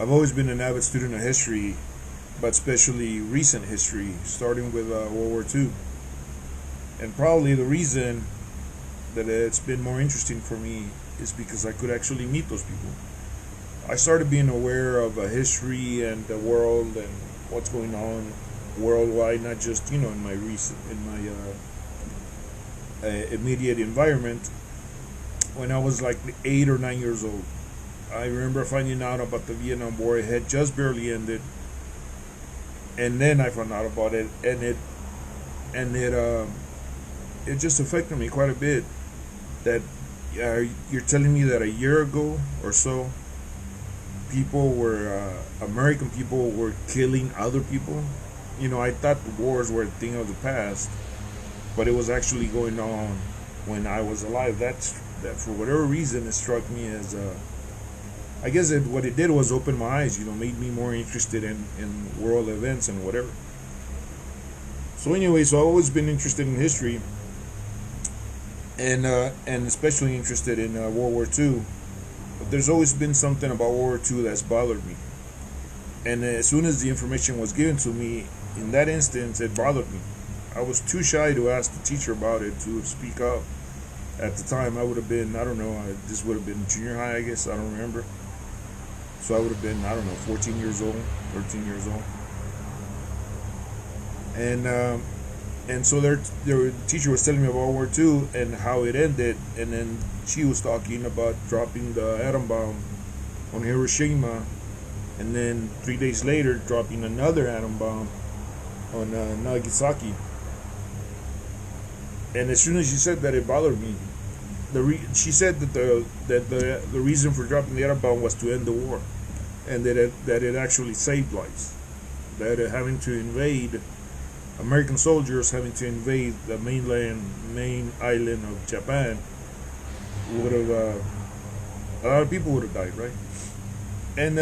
I've always been an avid student of history, but especially recent history, starting with World War II. And probably the reason that it's been more interesting for me is because I could actually meet those people. I started being aware of history and the world and what's going on worldwide, not just in my immediate environment. When I was like 8 or 9 years old, I remember finding out about the Vietnam War. It had just barely ended, and then I found out about it, and it just affected me quite a bit. That you're telling me that a year ago or so, American people were killing other people. I thought the wars were a thing of the past, but it was actually going on when I was alive. That for whatever reason it struck me as I guess what it did was open my eyes. Made me more interested in world events and whatever. So anyway, I've always been interested in history, and especially interested in World War II. But there's always been something about World War II that's bothered me. And as soon as the information was given to me, in that instance, it bothered me. I was too shy to ask the teacher about it, to speak up. At the time, I would have been, I don't know, this would have been junior high, I guess, I don't remember. So I would have been, I don't know, 14 years old, 13 years old. And so the teacher was telling me about World War II and how it ended, and then she was talking about dropping the atom bomb on Hiroshima, and then 3 days later dropping another atom bomb on Nagasaki. And as soon as she said that, it bothered me. She said that the reason for dropping the atom bomb was to end the war, and that it actually saved lives. That having to invade American soldiers having to invade the main island of Japan would have a lot of people would have died, right? And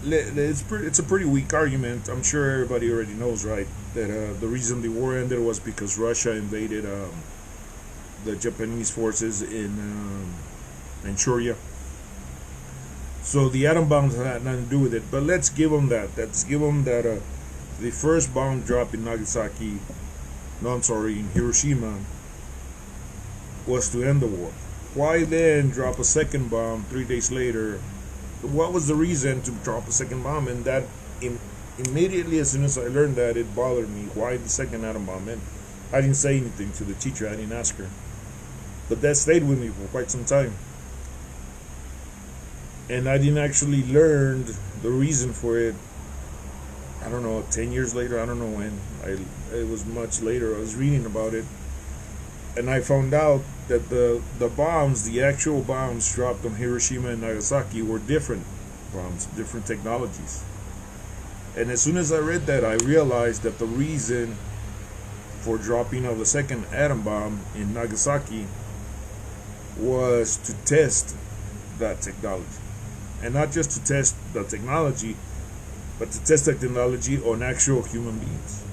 it's a pretty weak argument. I'm sure everybody already knows, right? That the reason the war ended was because Russia invaded the Japanese forces in Manchuria. So the atom bombs had nothing to do with it. But let's give them that. Let's give them that. The first bomb drop in in Hiroshima was to end the war. Why then drop a second bomb 3 days later? What was the reason to drop a second bomb? And that immediately, as soon as I learned that, it bothered me. Why the second atom bomb? And I didn't say anything to the teacher. I didn't ask her. But that stayed with me for quite some time. And I didn't actually learn the reason for it. I don't know, 10 years later, I don't know when. It was much later. I was reading about it, and I found out that the bombs, the actual bombs dropped on Hiroshima and Nagasaki, were different bombs, different technologies. And as soon as I read that, I realized that the reason for dropping of the second atom bomb in Nagasaki was to test that technology. And not just to test the technology, but to test that technology on actual human beings.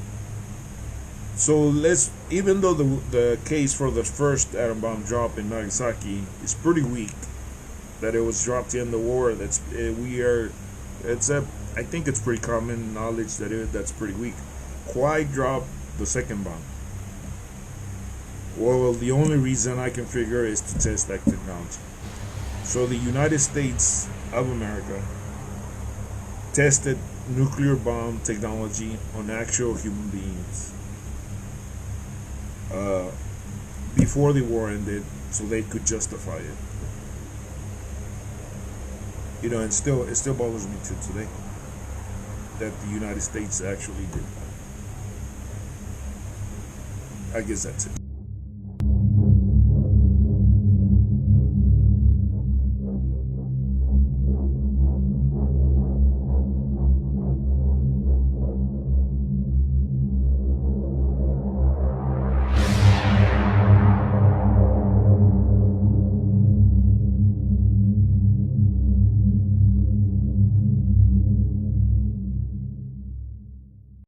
So even though the case for the first atom bomb drop in Nagasaki is pretty weak, that it was dropped to end the war, I think it's pretty common knowledge that's pretty weak. Why drop the second bomb? Well, the only reason I can figure is to test that technology. So the United States of America tested nuclear bomb technology on actual human beings before the war ended, so they could justify it. And it still bothers me to today that the United States actually did. I guess that's it.